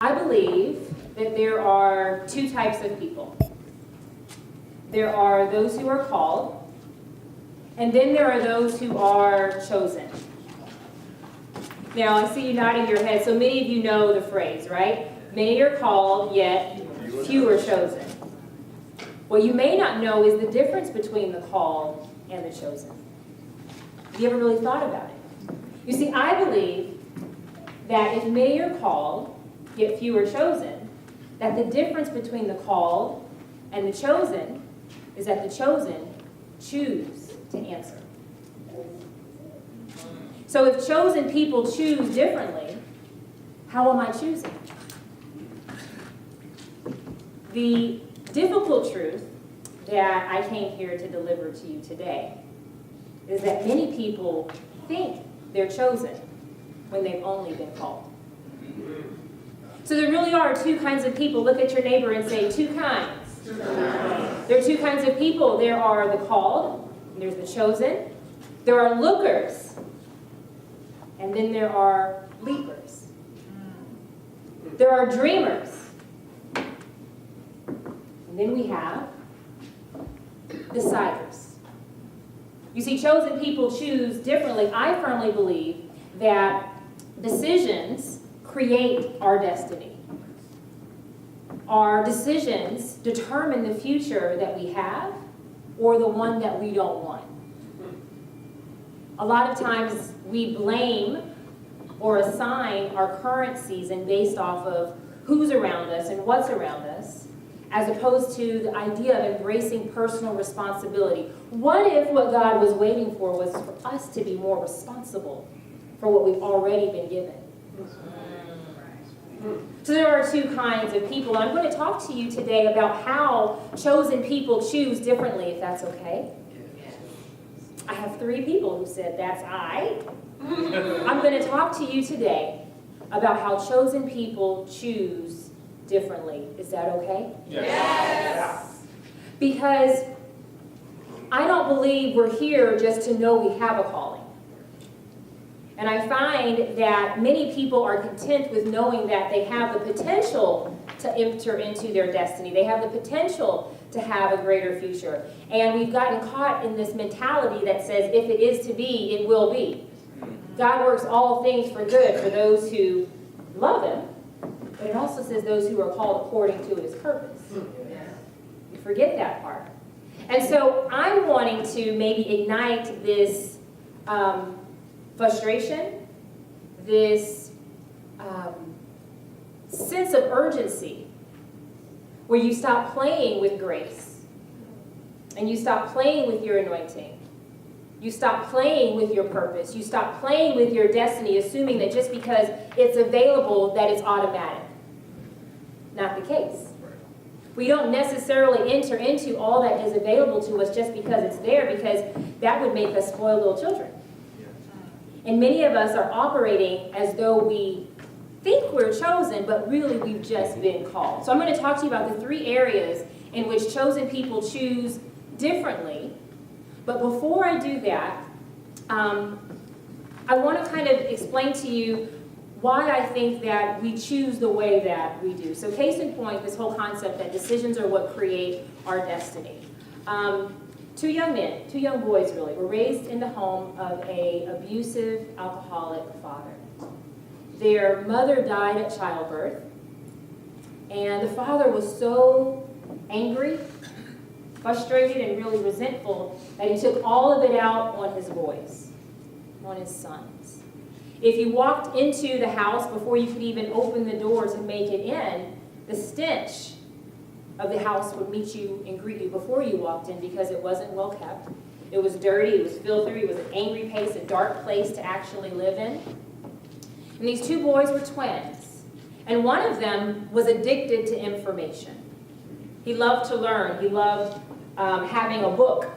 I believe that there are two types of people. There are those who are called, and then there are those who are chosen. Now, I see you nodding your head, so many of you know the phrase, right? Many are called, yet few are chosen. What you may not know is the difference between the called and the chosen. Have you ever really thought about it? You see, I believe that if many are called, yet few are chosen, that the difference between the called and the chosen is that the chosen choose to answer. So if chosen people choose differently, how am I choosing? The difficult truth that I came here to deliver to you today is that many people think they're chosen when they've only been called. So there really are two kinds of people. Look at your neighbor and say, two kinds. There are two kinds of people. There are the called, and there's the chosen. There are lookers, and then there are leapers. There are dreamers. And then we have deciders. You see, chosen people choose differently. I firmly believe that decisions create our destiny. Our decisions determine the future that we have or the one that we don't want. A lot of times we blame or assign our current season based off of who's around us and what's around us, as opposed to the idea of embracing personal responsibility. What if what God was waiting for was for us to be more responsible for what we've already been given? So there are two kinds of people, and I'm going to talk to you today about how chosen people choose differently, if that's okay. I have three people who said, that's I. I'm going to talk to you today about how chosen people choose differently. Is that okay? Yes. Because I don't believe we're here just to know we have a calling. And I find that many people are content with knowing that they have the potential to enter into their destiny. They have the potential to have a greater future. And we've gotten caught in this mentality that says, if it is to be, it will be. God works all things for good for those who love Him, but it also says those who are called according to His purpose. You forget that part. And so I'm wanting to maybe ignite this frustration, this sense of urgency, where you stop playing with grace, and you stop playing with your anointing. You stop playing with your purpose. You stop playing with your destiny, assuming that just because it's available, that it's automatic. Not the case. We don't necessarily enter into all that is available to us just because it's there, because that would make us spoiled little children. And many of us are operating as though we think we're chosen, but really we've just been called. So I'm going to talk to you about the three areas in which chosen people choose differently. But before I do that, I want to kind of explain to you why I think that we choose the way that we do. So case in point, this whole concept that decisions are what create our destiny. Two young boys really, were raised in the home of an abusive, alcoholic father. Their mother died at childbirth, and the father was so angry, frustrated, and really resentful that he took all of it out on his boys, on his sons. If you walked into the house before you could even open the door to make it in, the stench of the house would meet you and greet you before you walked in, because it wasn't well kept. It was dirty, it was filthy, it was an angry place, a dark place to actually live in. And these two boys were twins, and one of them was addicted to information. He loved to learn. He loved having a book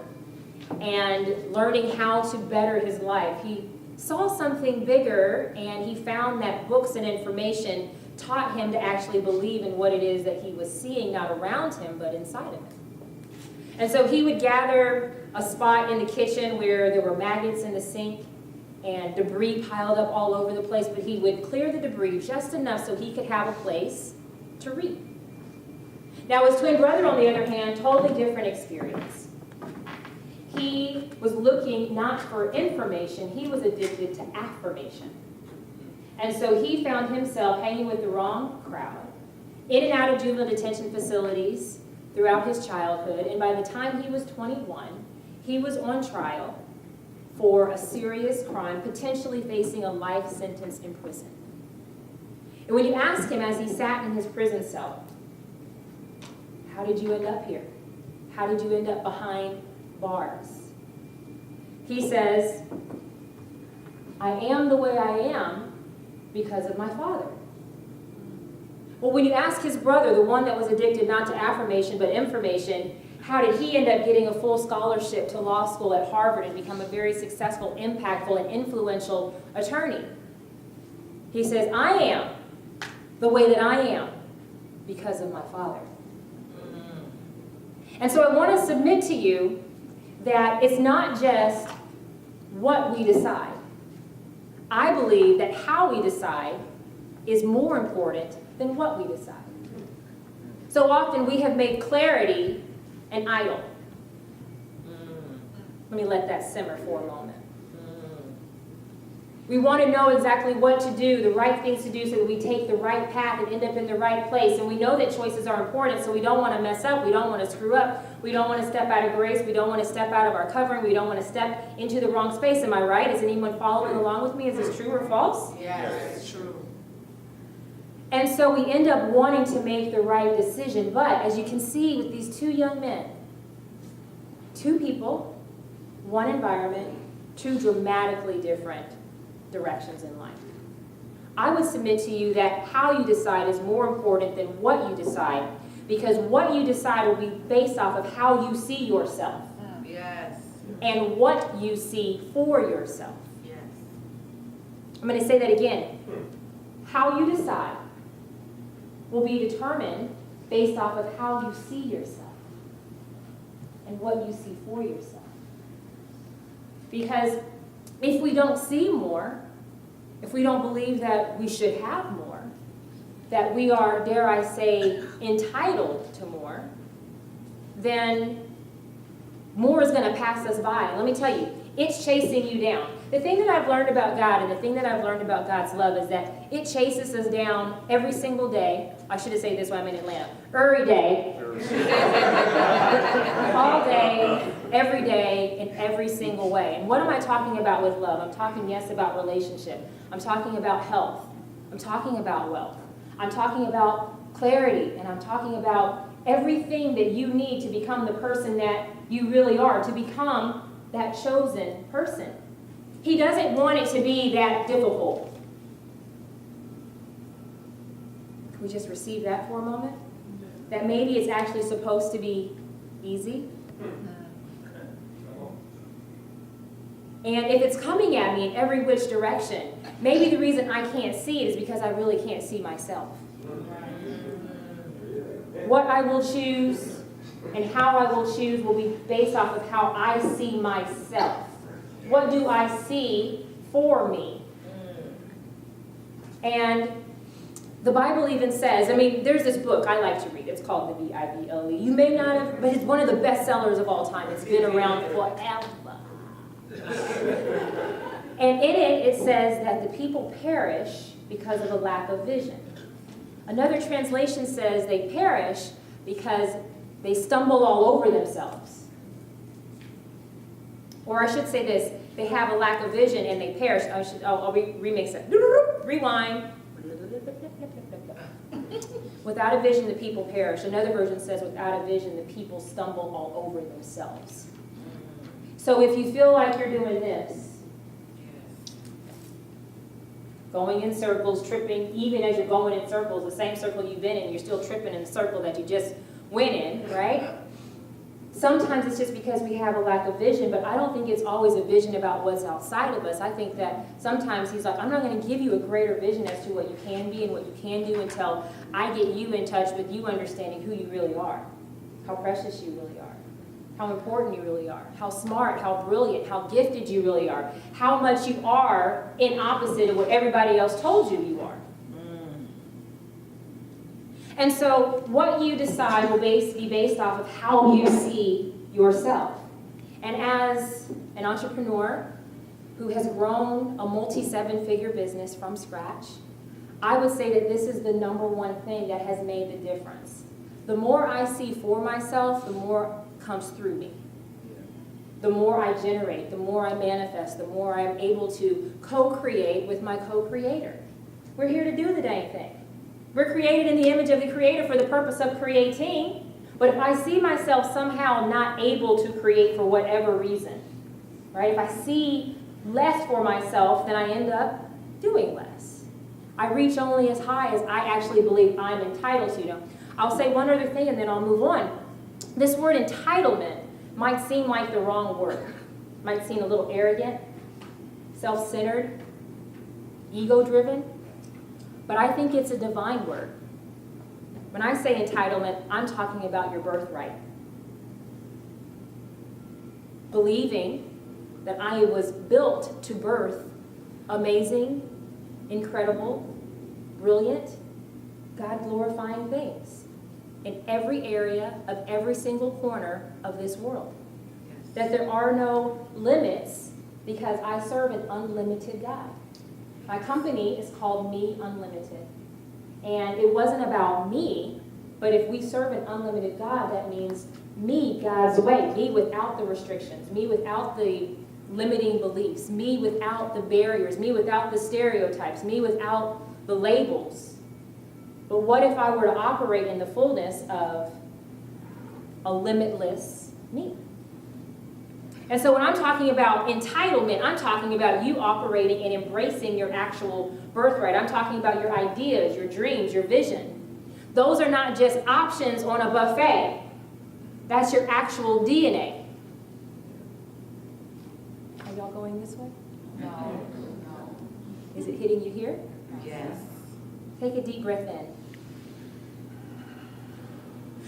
and learning how to better his life. He saw something bigger, and he found that books and information taught him to actually believe in what it is that he was seeing, not around him, but inside of him. And so he would gather a spot in the kitchen where there were maggots in the sink, and debris piled up all over the place, but he would clear the debris just enough so he could have a place to reap. Now his twin brother, on the other hand, totally different experience. He was looking not for information, he was addicted to affirmation. And so he found himself hanging with the wrong crowd, in and out of juvenile detention facilities throughout his childhood, and by the time he was 21, he was on trial for a serious crime, potentially facing a life sentence in prison. And when you ask him as he sat in his prison cell, how did you end up here? How did you end up behind bars? He says, I am the way I am because of my father. Well, when you ask his brother, the one that was addicted not to affirmation but information, how did he end up getting a full scholarship to law school at Harvard and become a very successful, impactful, and influential attorney? He says, I am the way that I am because of my father. And so I want to submit to you that it's not just what we decide. I believe that how we decide is more important than what we decide. So often we have made clarity an idol. Let me let that simmer for a moment. We want to know exactly what to do, the right things to do, so that we take the right path and end up in the right place. And we know that choices are important, so we don't want to mess up. We don't want to screw up. We don't want to step out of grace. We don't want to step out of our covering. We don't want to step into the wrong space. Am I right? Is anyone following along with me? Is this true or false? Yes, it's true. And so we end up wanting to make the right decision. But as you can see with these two young men, two people, one environment, two dramatically different directions in life. I would submit to you that how you decide is more important than what you decide, because what you decide will be based off of how you see yourself. Yes. And what you see for yourself. Yes. I'm going to say that again. How you decide will be determined based off of how you see yourself and what you see for yourself. Because if we don't see more, if we don't believe that we should have more, that we are, dare I say, entitled to more, then more is going to pass us by. And let me tell you, it's chasing you down. The thing that I've learned about God and the thing that I've learned about God's love is that it chases us down every single day. I should have said this when I'm in Atlanta. Every day. All day, every day, in every single way. And what am I talking about with love? I'm talking, yes, about relationship. I'm talking about health. I'm talking about wealth. I'm talking about clarity. And I'm talking about everything that you need to become the person that you really are, to become that chosen person. He doesn't want it to be that difficult. Can we just receive that for a moment? That maybe it's actually supposed to be easy. And if it's coming at me in every which direction, maybe the reason I can't see it is because I really can't see myself. What I will choose and how I will choose will be based off of how I see myself. What do I see for me? And the Bible even says, I mean, there's this book I like to read. It's called the Bible. You may not have, but it's one of the best sellers of all time. It's been around forever. And in it, it says that the people perish because of a lack of vision. Another translation says they perish because they stumble all over themselves. Or I should say this, they have a lack of vision and they perish. I'll remix it. Rewind. Without a vision, the people perish. Another version says, without a vision, the people stumble all over themselves. So if you feel like you're doing this, going in circles, tripping, even as you're going in circles, the same circle you've been in, you're still tripping in the circle that you just went in, right? Sometimes it's just because we have a lack of vision, but I don't think it's always a vision about what's outside of us. I think that sometimes he's like, I'm not going to give you a greater vision as to what you can be and what you can do until I get you in touch with you understanding who you really are, how precious you really are. how important you really are, how smart, how brilliant, how gifted you really are, how much you are in opposite of what everybody else told you you are. And so what you decide will be based off of how you see yourself. And as an entrepreneur who has grown a multi-seven-figure business from scratch, I would say that this is the number one thing that has made the difference. The more I see for myself, the more comes through me. The more I generate, the more I manifest, the more I'm able to co-create with my co-creator. We're here to do the dang thing. We're created in the image of the Creator for the purpose of creating. But if I see myself somehow not able to create for whatever reason, right? If I see less for myself, then I end up doing less. I reach only as high as I actually believe I'm entitled to. Now, I'll say one other thing and then I'll move on. This word entitlement might seem like the wrong word. Might seem a little arrogant, self-centered, ego-driven. But I think it's a divine word. When I say entitlement, I'm talking about your birthright. Believing that I was built to birth amazing, incredible, brilliant, God-glorifying things in every area of every single corner of this world. Yes. That there are no limits because I serve an unlimited God. My company is called Me Unlimited. And it wasn't about me, but if we serve an unlimited God, that means me God's way, me without the restrictions, me without the limiting beliefs, me without the barriers, me without the stereotypes, me without the labels. But what if I were to operate in the fullness of a limitless me? And so when I'm talking about entitlement, I'm talking about you operating and embracing your actual birthright. I'm talking about your ideas, your dreams, your vision. Those are not just options on a buffet. That's your actual DNA. Are y'all going this way? No. Is it hitting you here? Yes. Take a deep breath in.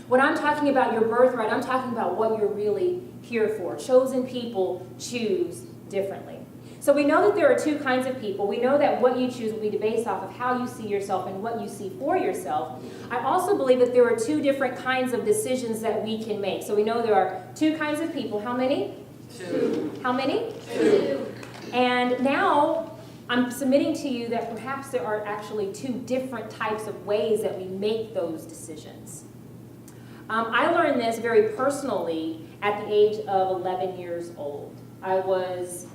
When I'm talking about your birthright, I'm talking about what you're really here for. Chosen people choose differently. So we know that there are two kinds of people. We know that what you choose will be based off of how you see yourself and what you see for yourself. I also believe that there are two different kinds of decisions that we can make. So we know there are two kinds of people. How many? Two. How many? Two. And now I'm submitting to you that perhaps there are actually two different types of ways that we make those decisions. I learned this very personally at the age of 11 years old. I was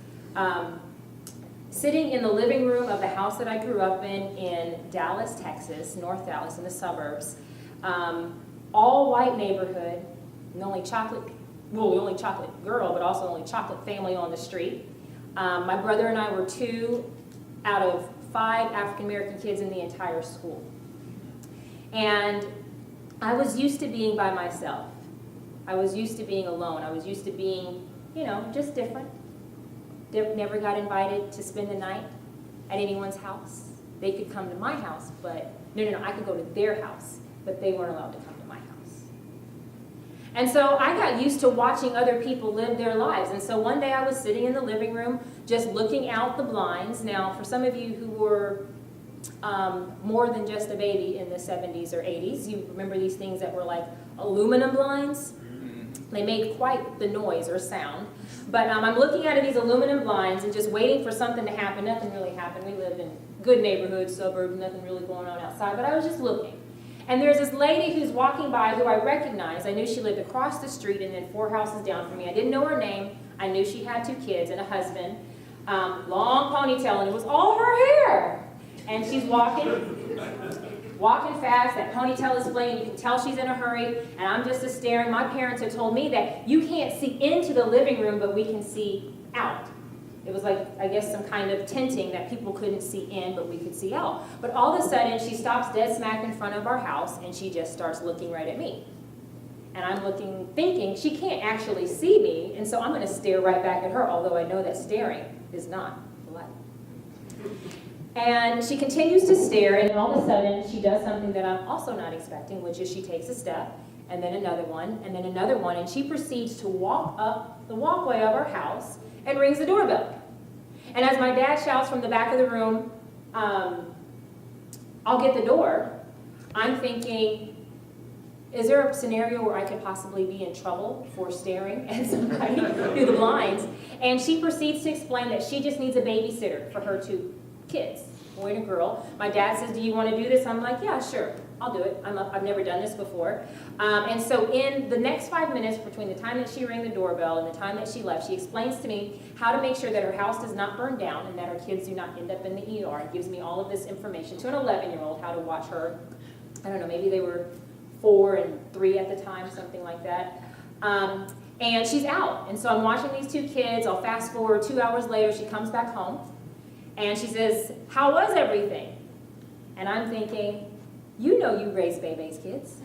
sitting in the living room of the house that I grew up in Dallas, Texas, North Dallas, in the suburbs. All white neighborhood, the only chocolate girl, but also only chocolate family on the street. My brother and I were 2 out of 5 African American kids in the entire school. And I was used to being by myself. I was used to being alone. I was used to being, just different. Never got invited to spend the night at anyone's house. They could come to my house, but no, I could go to their house, but they weren't allowed to come to my house. And so I got used to watching other people live their lives. And so one day I was sitting in the living room just looking out the blinds. Now, for some of you who were more than just a baby in the 70s or 80s, you remember these things that were like aluminum blinds? They made quite the noise or sound. But I'm looking at these aluminum blinds and just waiting for something to happen. Nothing really happened. We lived in good neighborhoods, suburbs, nothing really going on outside. But I was just looking. And there's this lady who's walking by who I recognized. I knew she lived across the street and then 4 houses down from me. I didn't know her name. I knew she had 2 kids and a husband. Long ponytail, and it was all her hair. And she's walking fast, that ponytail is flaming, you can tell she's in a hurry, and I'm just staring. My parents had told me that you can't see into the living room, but we can see out. It was like, I guess, some kind of tinting that people couldn't see in, but we could see out. But all of a sudden, she stops dead smack in front of our house, and she just starts looking right at me. And I'm looking, thinking, she can't actually see me, and so I'm going to stare right back at her, although I know that staring is not polite. And she continues to stare, and all of a sudden, she does something that I'm also not expecting, which is she takes a step, and then another one, and then another one, and she proceeds to walk up the walkway of our house and rings the doorbell. And as my dad shouts from the back of the room, I'll get the door, I'm thinking, is there a scenario where I could possibly be in trouble for staring at somebody through the blinds? And she proceeds to explain that she just needs a babysitter for her 2 kids, boy and a girl. My dad says, do you want to do this? I'm like, yeah, sure, I'll do it. I've never done this before. And so in the next 5 minutes, between the time that she rang the doorbell and the time that she left, she explains to me how to make sure that her house does not burn down and that her kids do not end up in the ER, and gives me all of this information to an 11-year-old, how to watch her. I don't know, maybe they were 4 and 3 at the time, something like that. And she's out. And so I'm watching these 2 kids. I'll fast forward 2 hours later, she comes back home. And she says, how was everything? And I'm thinking, you know you raised Bebe's kids.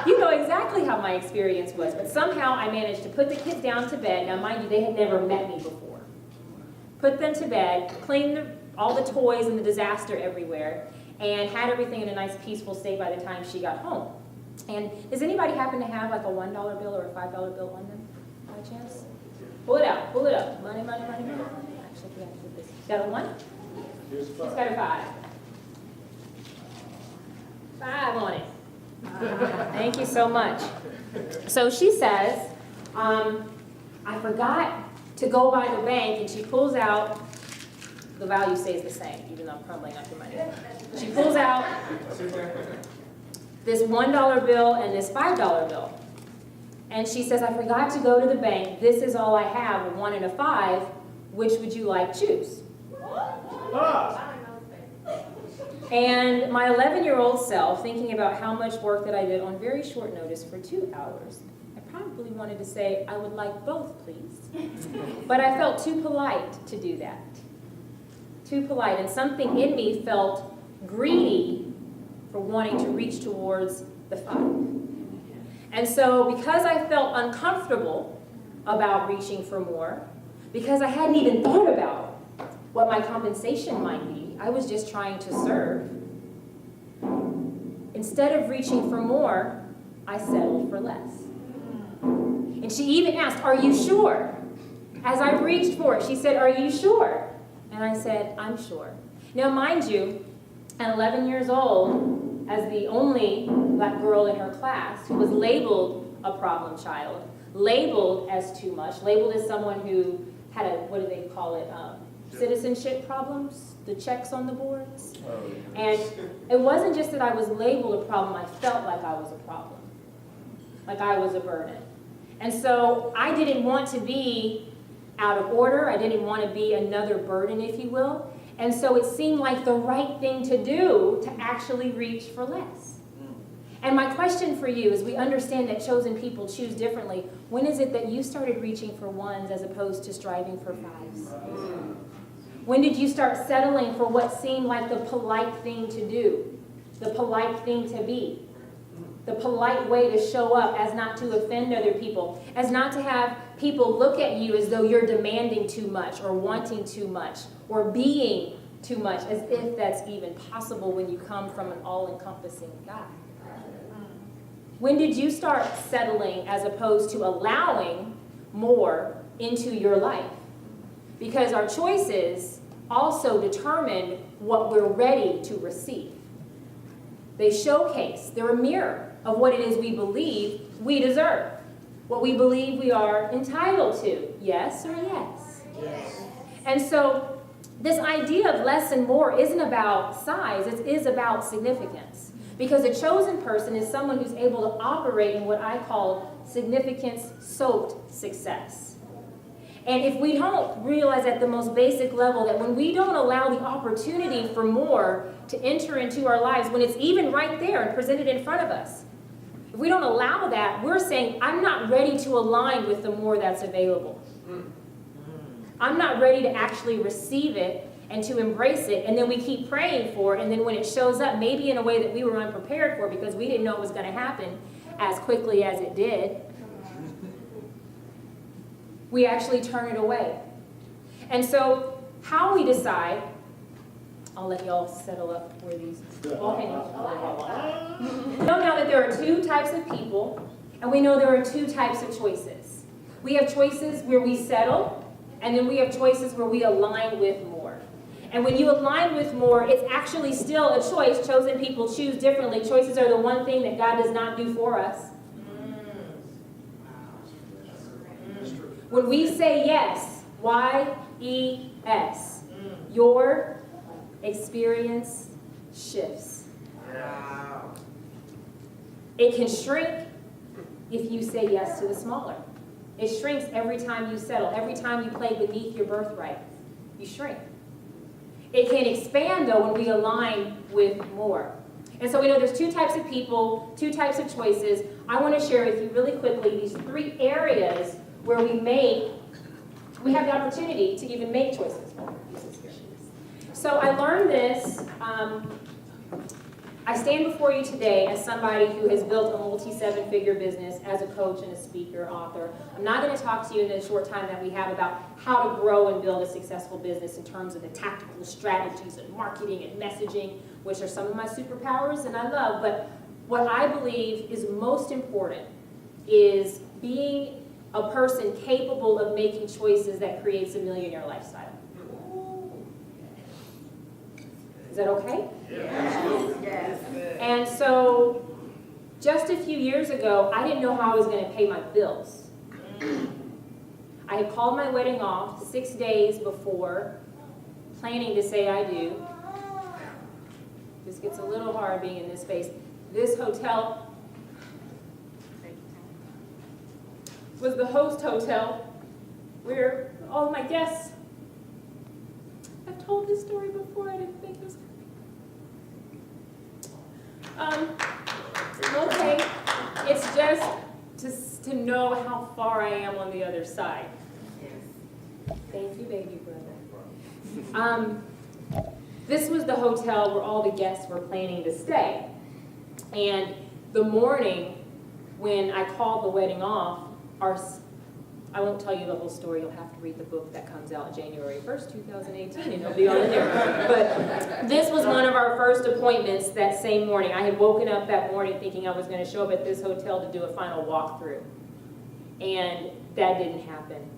You know exactly how my experience was. But somehow I managed to put the kids down to bed. Now mind you, they had never met me before. Put them to bed, cleaned all the toys and the disaster everywhere, and had everything in a nice peaceful state by the time she got home. And does anybody happen to have like a $1 bill or a $5 bill on them by chance? Pull it out, pull it up. Money, money, money, money. Actually, we have to do this. Got a 1? Here's Who's got a 5? 5 on it. Thank you so much. So she says, I forgot to go by the bank, and she pulls out, the value stays the same, even though I'm crumbling up the money. She pulls out this $1 bill and this $5 bill. And she says, I forgot to go to the bank. This is all I have, a 1 and a 5. Which would you like choose? And my 11-year-old self, thinking about how much work that I did on very short notice for 2 hours, I probably wanted to say, I would like both, please. But I felt too polite to do that. Too polite. And something in me felt greedy for wanting to reach towards the 5. And so because I felt uncomfortable about reaching for more, because I hadn't even thought about what my compensation might be, I was just trying to serve. Instead of reaching for more, I settled for less. And she even asked, are you sure? As I reached for it, she said, are you sure? And I said, I'm sure. Now, mind you, at 11 years old, as the only black girl in her class who was labeled a problem child, labeled as too much, labeled as someone who had a, what do they call it, citizenship problems, the checks on the boards. And it wasn't just that I was labeled a problem, I felt like I was a problem, like I was a burden. And so I didn't want to be out of order, I didn't want to be another burden, if you will. And so it seemed like the right thing to do to actually reach for less. And my question for you, as we understand that chosen people choose differently, when is it that you started reaching for 1s as opposed to striving for 5s? When did you start settling for what seemed like the polite thing to do, the polite thing to be, the polite way to show up as not to offend other people, as not to have people look at you as though you're demanding too much or wanting too much or being too much, as if that's even possible when you come from an all-encompassing God? When did you start settling as opposed to allowing more into your life? Because our choices also determine what we're ready to receive. They showcase, they're a mirror of what it is we believe we deserve, what we believe we are entitled to, yes or yes? Yes. And so this idea of less and more isn't about size, it is about significance. Because a chosen person is someone who's able to operate in what I call significance-soaked success. And if we don't realize at the most basic level that when we don't allow the opportunity for more to enter into our lives, when it's even right there and presented in front of us, if we don't allow that, we're saying, I'm not ready to align with the more that's available. I'm not ready to actually receive it and to embrace it, and then we keep praying for it, and then when it shows up, maybe in a way that we were unprepared for because we didn't know it was going to happen as quickly as it did, we actually turn it away. And so how we decide, I'll let y'all settle up where these, know now that there there are two types of people, and we know there are two types of choices. We have choices where we settle, and then we have choices where we align with more. And when you align with more, it's actually still a choice. Chosen people choose differently. Choices are the one thing that God does not do for us. When we say yes, Y-E-S, your experience shifts. Wow. It can shrink if you say yes to the smaller. It shrinks every time you settle. Every time you play beneath your birthright, you shrink. It can expand, though, when we align with more. And so we know there's two types of people, two types of choices. I want to share with you really quickly these three areas where we have the opportunity to even make choices. So I learned this. I stand before you today as somebody who has built a multi-seven-figure business as a coach and a speaker, author. I'm not going to talk to you in the short time that we have about how to grow and build a successful business in terms of the tactical strategies and marketing and messaging, which are some of my superpowers and I love. But what I believe is most important is being a person capable of making choices that creates a millionaire lifestyle. Is that okay? Yes. And so, just a few years ago, I didn't know how I was going to pay my bills. I had called my wedding off 6 days before, planning to say I do. This gets a little hard being in this space. This hotel was the host hotel where all my guests, I've told this story before, I didn't think it was okay, it's just to know how far I am on the other side. Thank you, baby brother. This was the hotel where all the guests were planning to stay. And the morning when I called the wedding off, I won't tell you the whole story. You'll have to read the book that comes out January 1st, 2018, and it'll be all in there. But this was one of our first appointments that same morning. I had woken up that morning thinking I was going to show up at this hotel to do a final walkthrough. And that didn't happen.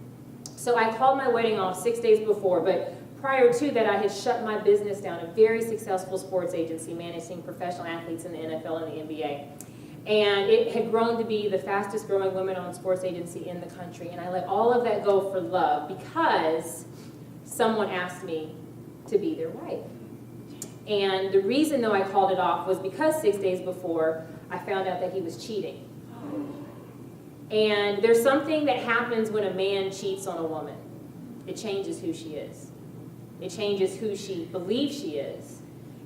So I called my wedding off 6 days before, but prior to that, I had shut my business down, a very successful sports agency managing professional athletes in the NFL and the NBA. And it had grown to be the fastest growing women-owned sports agency in the country. And I let all of that go for love because someone asked me to be their wife. And the reason, though, I called it off was because 6 days before, I found out that he was cheating. And there's something that happens when a man cheats on a woman. It changes who she is. It changes who she believes she is.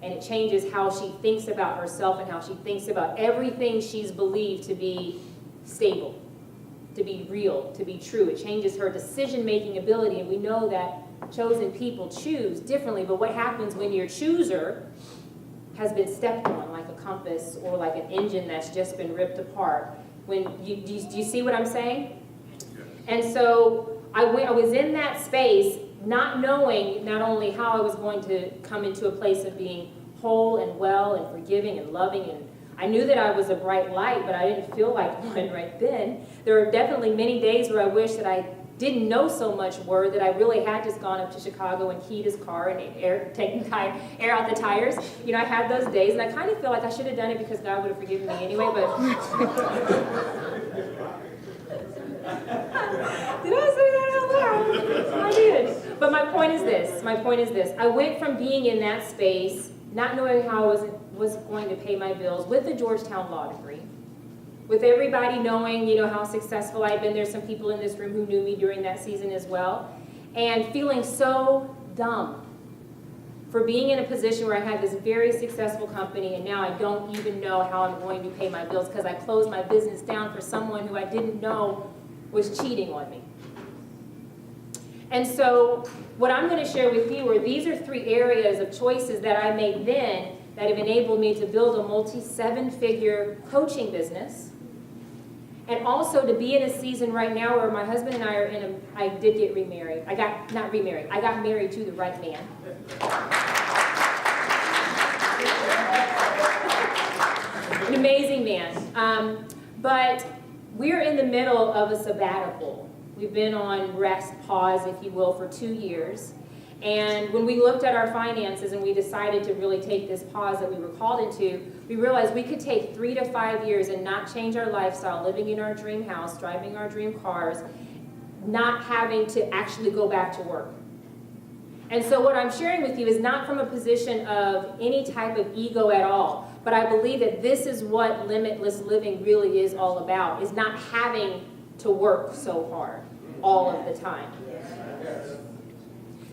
And it changes how she thinks about herself and how she thinks about everything she's believed to be stable, to be real, to be true. It changes her decision-making ability, and we know that chosen people choose differently, but what happens when your chooser has been stepped on like a compass or like an engine that's just been ripped apart? Do you see what I'm saying? And so I was in that space not knowing not only how I was going to come into a place of being whole and well and forgiving and loving, and I knew that I was a bright light, but I didn't feel like one right then. There were definitely many days where I wish that I didn't know so much word, that I really had just gone up to Chicago and keyed his car and taken air out the tires. You know, I had those days, and I kind of feel like I should have done it because God would have forgiven me anyway, but... Did I say that out loud? I did. But my point is this. I went from being in that space, not knowing how I was going to pay my bills, with a Georgetown law degree, with everybody knowing, you know, how successful I'd been. There's some people in this room who knew me during that season as well, and feeling so dumb for being in a position where I had this very successful company, and now I don't even know how I'm going to pay my bills because I closed my business down for someone who I didn't know was cheating on me. And so what I'm going to share with you are these are three areas of choices that I made then that have enabled me to build a multi-seven-figure coaching business, and also to be in a season right now where my husband and I are I did get remarried. I got married to the right man. An amazing man. But we're in the middle of a sabbatical. We've been on rest, pause, if you will, for 2 years. And when we looked at our finances and we decided to really take this pause that we were called into, we realized we could take 3 to 5 years and not change our lifestyle, living in our dream house, driving our dream cars, not having to actually go back to work. And so what I'm sharing with you is not from a position of any type of ego at all, but I believe that this is what limitless living really is all about, is not having to work so hard all of the time.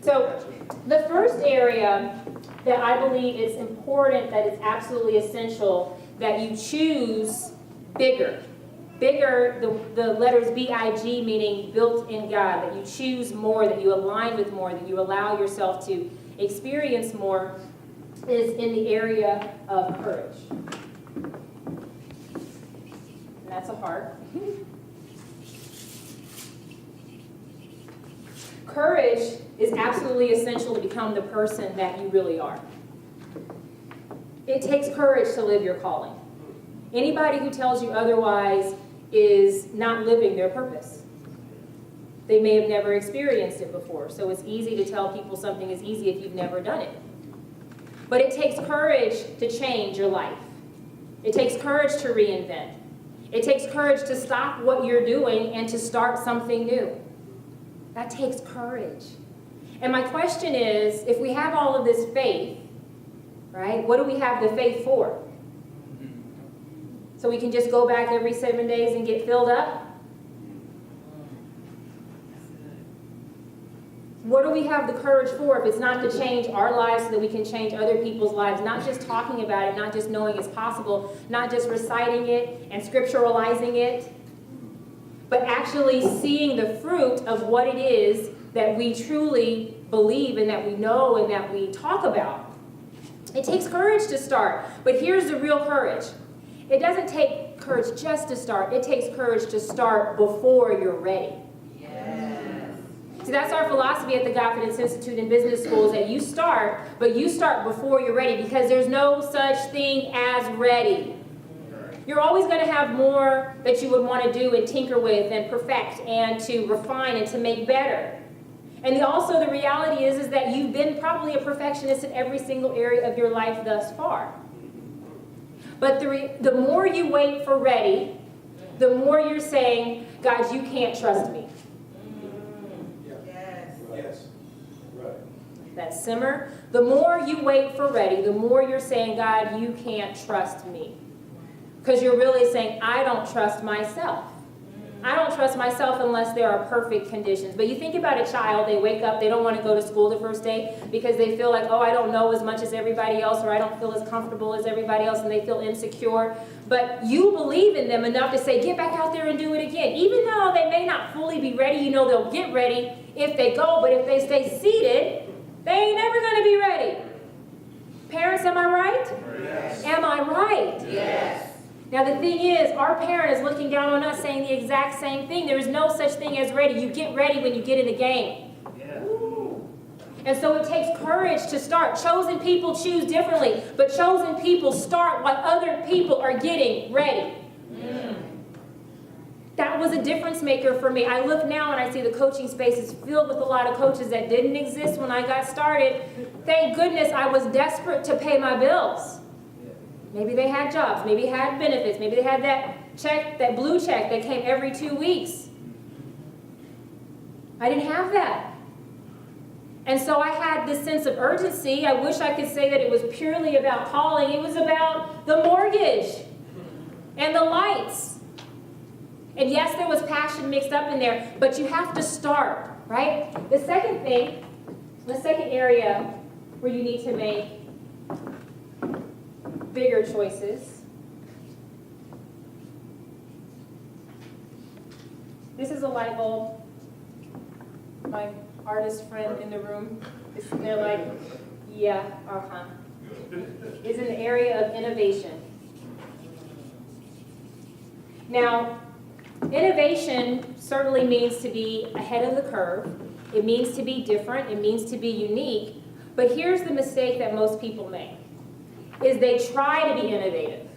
So the first area that I believe is important, that it's absolutely essential, that you choose bigger. Bigger, the letters B-I-G, meaning built in God, that you choose more, that you align with more, that you allow yourself to experience more, is in the area of courage. And that's a heart. Courage is absolutely essential to become the person that you really are. It takes courage to live your calling. Anybody who tells you otherwise is not living their purpose. They may have never experienced it before, so it's easy to tell people something is easy if you've never done it. But it takes courage to change your life. It takes courage to reinvent. It takes courage to stop what you're doing and to start something new. That takes courage. And my question is, if we have all of this faith, right, what do we have the faith for? So we can just go back every 7 days and get filled up? What do we have the courage for if it's not to change our lives so that we can change other people's lives? Not just talking about it, not just knowing it's possible, not just reciting it and scripturalizing it, but actually seeing the fruit of what it is that we truly believe and that we know and that we talk about. It takes courage to start, but here's the real courage. It doesn't take courage just to start. It takes courage to start before you're ready. Yes. See, that's our philosophy at the Godfidence Institute and Business School, is that you start, but you start before you're ready, because there's no such thing as ready. You're always going to have more that you would want to do and tinker with and perfect and to refine and to make better. And also the reality is that you've been probably a perfectionist in every single area of your life thus far. But the more you wait for ready, the more you're saying, God, you can't trust me. Yes. Yes. Right. That simmer. The more you wait for ready, the more you're saying, God, you can't trust me. Because you're really saying, I don't trust myself. I don't trust myself unless there are perfect conditions. But you think about a child, they wake up, they don't want to go to school the first day because they feel like, oh, I don't know as much as everybody else, or I don't feel as comfortable as everybody else, and they feel insecure. But you believe in them enough to say, get back out there and do it again. Even though they may not fully be ready, you know they'll get ready if they go, but if they stay seated, they ain't never going to be ready. Parents, am I right? Yes. Am I right? Yes. Now the thing is, our parent is looking down on us saying the exact same thing. There is no such thing as ready. You get ready when you get in the game. Yeah. And so it takes courage to start. Chosen people choose differently, but chosen people start while other people are getting ready. That was a difference maker for me. I look now and I see the coaching space is filled with a lot of coaches that didn't exist when I got started. Thank goodness I was desperate to pay my bills. Maybe they had jobs, maybe had benefits, maybe they had that check, that blue check that came every 2 weeks. I didn't have that. And so I had this sense of urgency. I wish I could say that it was purely about calling. It was about the mortgage and the lights. And yes, there was passion mixed up in there, but you have to start, right? The second thing, the second area where you need to make bigger choices. This is a light bulb. My artist friend in the room is sitting there like, yeah, Is in the area of innovation. Now, innovation certainly means to be ahead of the curve. It means to be different. It means to be unique. But here's the mistake that most people make, is they try to be innovative.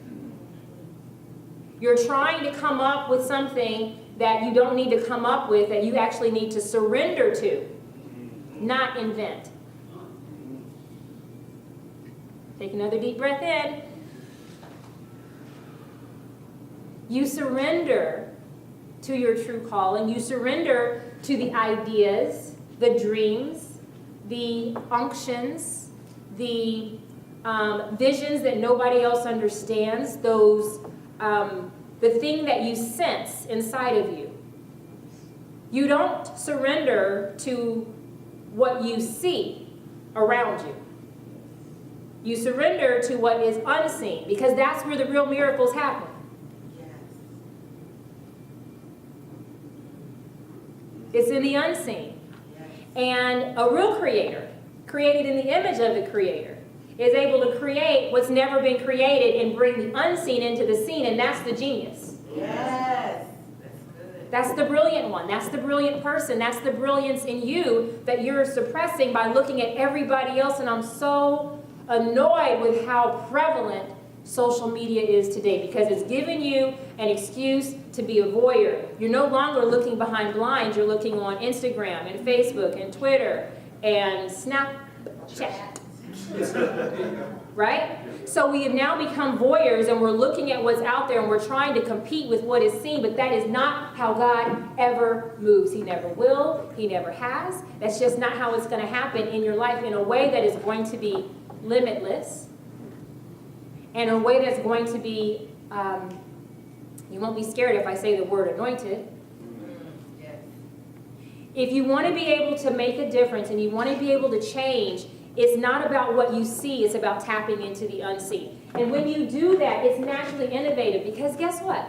You're trying to come up with something that you don't need to come up with, that you actually need to surrender to, not invent. Take another deep breath in. You surrender to your true calling. You surrender to the ideas, the dreams, the unctions, the visions that nobody else understands, those the thing that you sense inside of you. You don't surrender to what you see around you. You surrender to what is unseen, because that's where the real miracles happen. It's in the unseen. And a real creator, created in the image of the creator, is able to create what's never been created and bring the unseen into the scene, and that's the genius. Yes. That's good. That's the brilliant one. That's the brilliant person. That's the brilliance in you that you're suppressing by looking at everybody else. And I'm so annoyed with how prevalent social media is today, because it's given you an excuse to be a voyeur. You're no longer looking behind blinds. You're looking on Instagram and Facebook and Twitter and Snapchat. Right? So we have now become voyeurs, and we're looking at what's out there, and we're trying to compete with what is seen, but that is not how God ever moves. He never will. He never has. That's just not how it's going to happen in your life, in a way that is going to be limitless, and a way that's going to be, you won't be scared if I say the word anointed. Yes. If you want to be able to make a difference and you want to be able to change, it's not about what you see, it's about tapping into the unseen. And when you do that, it's naturally innovative, because guess what?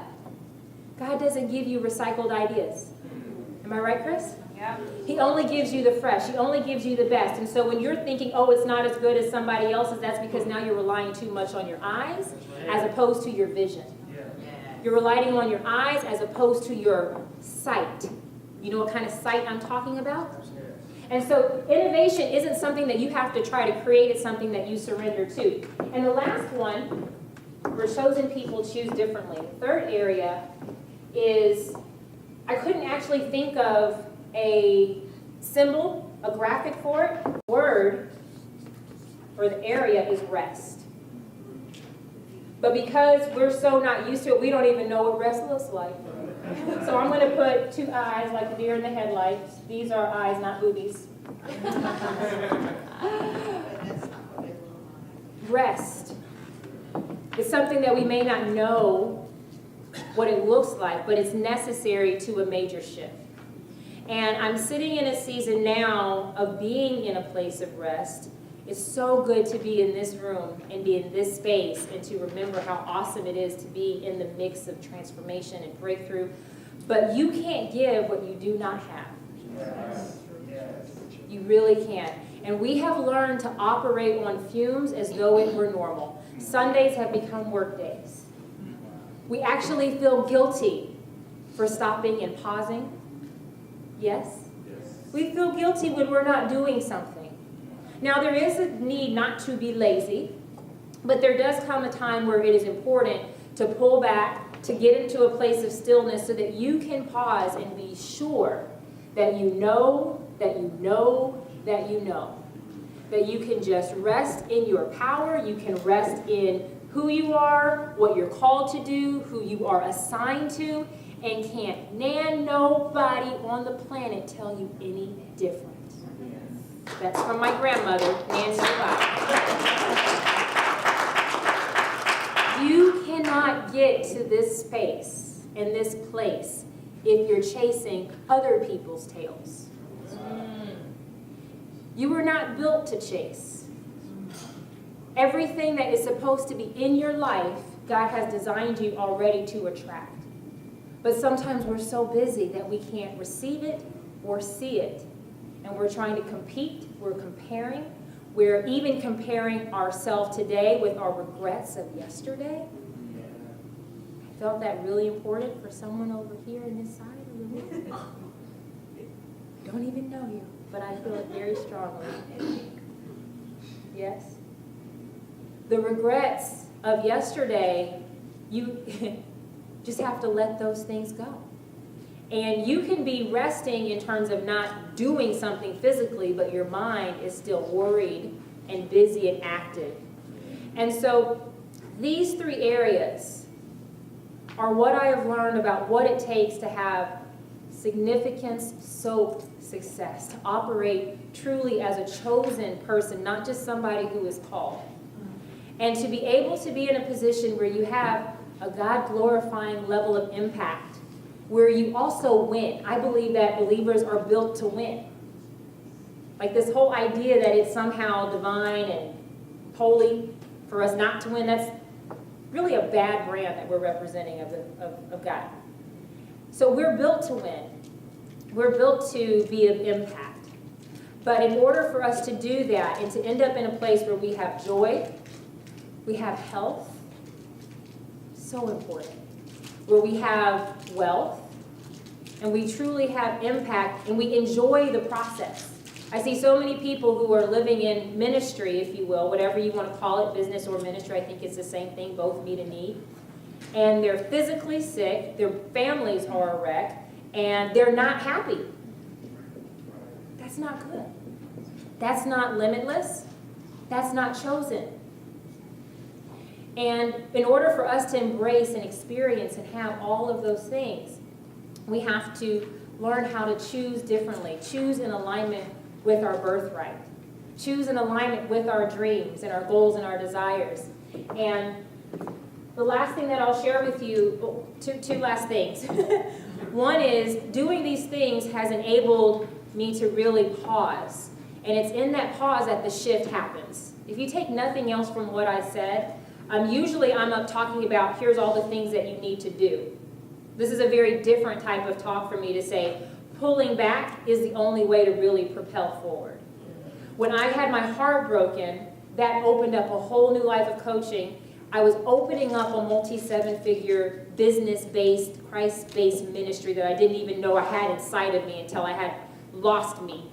God doesn't give you recycled ideas. Am I right, Chris? Yeah. He only gives you the fresh. He only gives you the best. And so when you're thinking, oh, it's not as good as somebody else's, that's because now you're relying too much on your eyes as opposed to your vision. You're relying on your eyes as opposed to your sight. You know what kind of sight I'm talking about? And so innovation isn't something that you have to try to create. It's something that you surrender to. And the last one, where chosen people choose differently. The third area is, I couldn't actually think of a symbol, a graphic for it. The word for the area is rest. But because we're so not used to it, we don't even know what rest looks like. So I'm going to put two eyes like the deer in the headlights. These are eyes, not boobies. Rest is something that we may not know what it looks like, but it's necessary to a major shift. And I'm sitting in a season now of being in a place of rest. It's so good to be in this room and be in this space, and to remember how awesome it is to be in the mix of transformation and breakthrough. But you can't give what you do not have. Yes. Yes. You really can't. And we have learned to operate on fumes as though it were normal. Sundays have become work days. We actually feel guilty for stopping and pausing. Yes? We feel guilty when we're not doing something. Now, there is a need not to be lazy, but there does come a time where it is important to pull back, to get into a place of stillness so that you can pause and be sure that you know, that you know, that you know. That you can just rest in your power, you can rest in who you are, what you're called to do, who you are assigned to, and can't nobody on the planet tell you any different. That's from my grandmother, Nancy Cloud. You cannot get to this space and this place if you're chasing other people's tails. You were not built to chase. Everything that is supposed to be in your life, God has designed you already to attract. But sometimes we're so busy that we can't receive it or see it. And we're trying to compete, we're comparing. We're even comparing ourselves today with our regrets of yesterday. I felt that really important for someone over here in this side of the room. Don't even know you, but I feel it very strongly. Yes? The regrets of yesterday, Just have to let those things go. And you can be resting in terms of not doing something physically, but your mind is still worried and busy and active. And so these three areas are what I have learned about what it takes to have significance-soaked success, to operate truly as a chosen person, not just somebody who is called. And to be able to be in a position where you have a God-glorifying level of impact, where you also win. I believe that believers are built to win. Like this whole idea that it's somehow divine and holy for us not to win, that's really a bad brand that we're representing of God. So we're built to win. We're built to be of impact. But in order for us to do that and to end up in a place where we have joy, we have health, so important, where we have wealth, and we truly have impact, and we enjoy the process. I see so many people who are living in ministry, if you will, whatever you want to call it, business or ministry, I think it's the same thing, both meet a need. And they're physically sick, their families are a wreck, and they're not happy. That's not good. That's not limitless. That's not chosen. And in order for us to embrace and experience and have all of those things, we have to learn how to choose differently, choose in alignment with our birthright, choose in alignment with our dreams and our goals and our desires. And the last thing that I'll share with you, two last things. One is doing these things has enabled me to really pause. And it's in that pause that the shift happens. If you take nothing else from what I said, usually I'm up talking about here's all the things that you need to do. This is a very different type of talk for me to say pulling back is the only way to really propel forward. When I had my heart broken, that opened up a whole new life of coaching. I was opening up a multi-seven-figure business-based, Christ-based ministry that I didn't even know I had inside of me until I had lost me.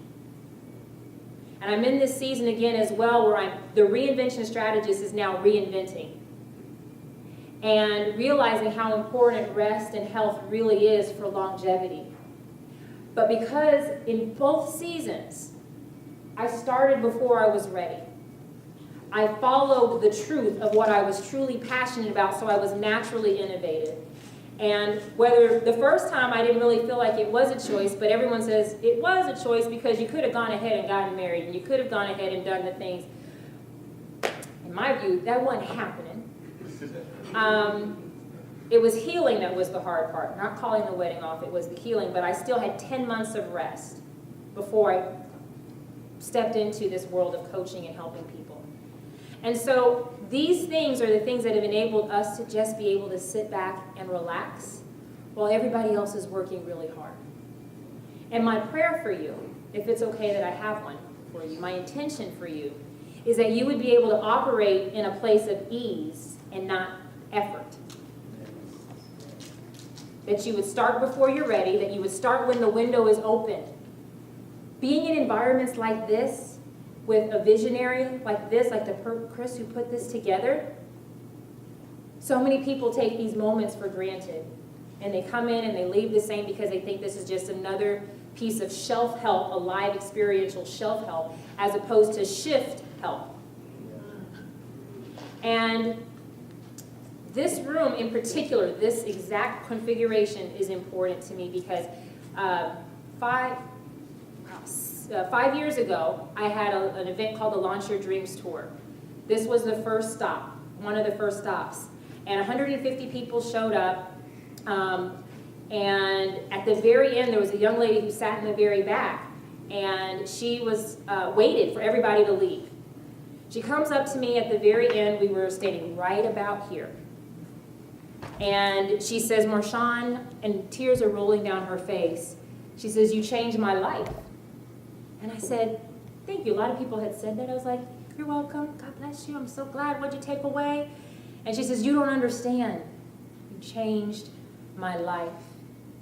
And I'm in this season again as well where the reinvention strategist is now reinventing. And realizing how important rest and health really is for longevity. But because in both seasons, I started before I was ready. I followed the truth of what I was truly passionate about, so I was naturally innovative. And whether the first time I didn't really feel like it was a choice, but everyone says it was a choice because you could have gone ahead and gotten married, and you could have gone ahead and done the things. In my view, that wasn't happening. It was healing that was the hard part, not calling the wedding off, it was the healing, but I still had 10 months of rest before I stepped into this world of coaching and helping people. And so these things are the things that have enabled us to just be able to sit back and relax while everybody else is working really hard. And my prayer for you, if it's okay that I have one for you, my intention for you, is that you would be able to operate in a place of ease and not effort. That you would start before you're ready, that you would start when the window is open. Being in environments like this, with a visionary like this, like the Chris who put this together, so many people take these moments for granted. And they come in and they leave the same because they think this is just another piece of shelf help, a live experiential shelf help, as opposed to shift help. And this room in particular, this exact configuration is important to me because 5 years ago, I had an event called the Launch Your Dreams Tour. This was the first stop, one of the first stops. And 150 people showed up. And at the very end, there was a young lady who sat in the very back. And she was waited for everybody to leave. She comes up to me at the very end. We were standing right about here. And she says, Marshawn, and tears are rolling down her face. She says, you changed my life. And I said, thank you. A lot of people had said that. I was like, you're welcome. God bless you. I'm so glad. What'd you take away? And she says, you don't understand. You changed my life.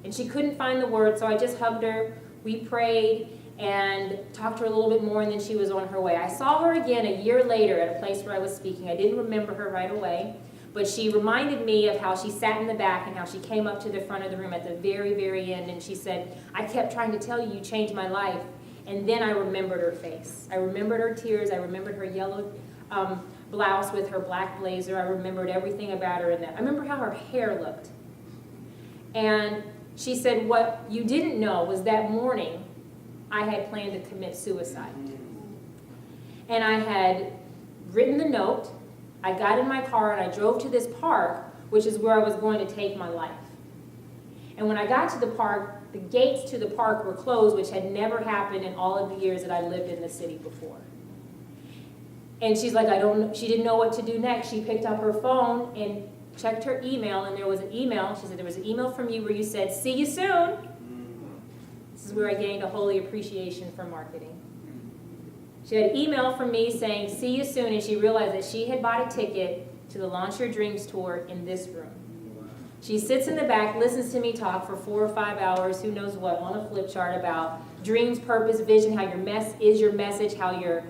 And she couldn't find the words, so I just hugged her. We prayed and talked to her a little bit more, and then she was on her way. I saw her again a year later at a place where I was speaking. I didn't remember her right away. But she reminded me of how she sat in the back and how she came up to the front of the room at the very, very end, and she said, I kept trying to tell you, you changed my life. And then I remembered her face. I remembered her tears. I remembered her yellow blouse with her black blazer. I remembered everything about her in that. I remember how her hair looked. And she said, what you didn't know was that morning I had planned to commit suicide. And I had written the note. I got in my car and I drove to this park, which is where I was going to take my life. And when I got to the park, the gates to the park were closed, which had never happened in all of the years that I lived in the city before. And she's like, she didn't know what to do next. She picked up her phone and checked her email, and there was an email. She said, there was an email from you where you said, see you soon. This is where I gained a holy appreciation for marketing. She had an email from me saying, see you soon, and she realized that she had bought a ticket to the Launch Your Dreams tour in this room. She sits in the back, listens to me talk for 4 or 5 hours, who knows what, on a flip chart about dreams, purpose, vision, how your message, how your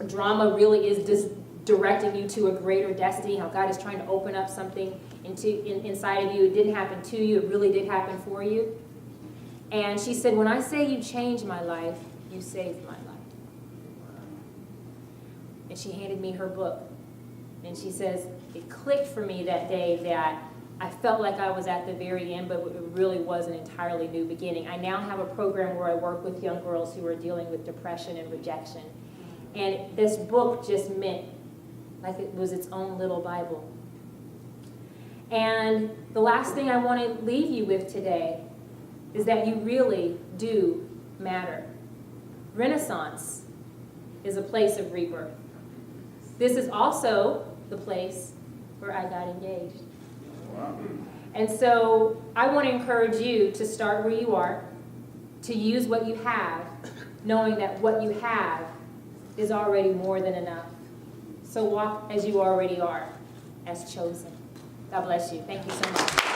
drama really is just directing you to a greater destiny, how God is trying to open up something inside of you. It didn't happen to you, it really did happen for you. And she said, when I say you changed my life, you saved my life. And she handed me her book. And she says, it clicked for me that day that I felt like I was at the very end, but it really was an entirely new beginning. I now have a program where I work with young girls who are dealing with depression and rejection. And this book just meant like it was its own little Bible. And the last thing I want to leave you with today is that you really do matter. Renaissance is a place of rebirth. This is also the place where I got engaged. Wow. And so I want to encourage you to start where you are, to use what you have, knowing that what you have is already more than enough. So walk as you already are, as chosen. God bless you. Thank you so much.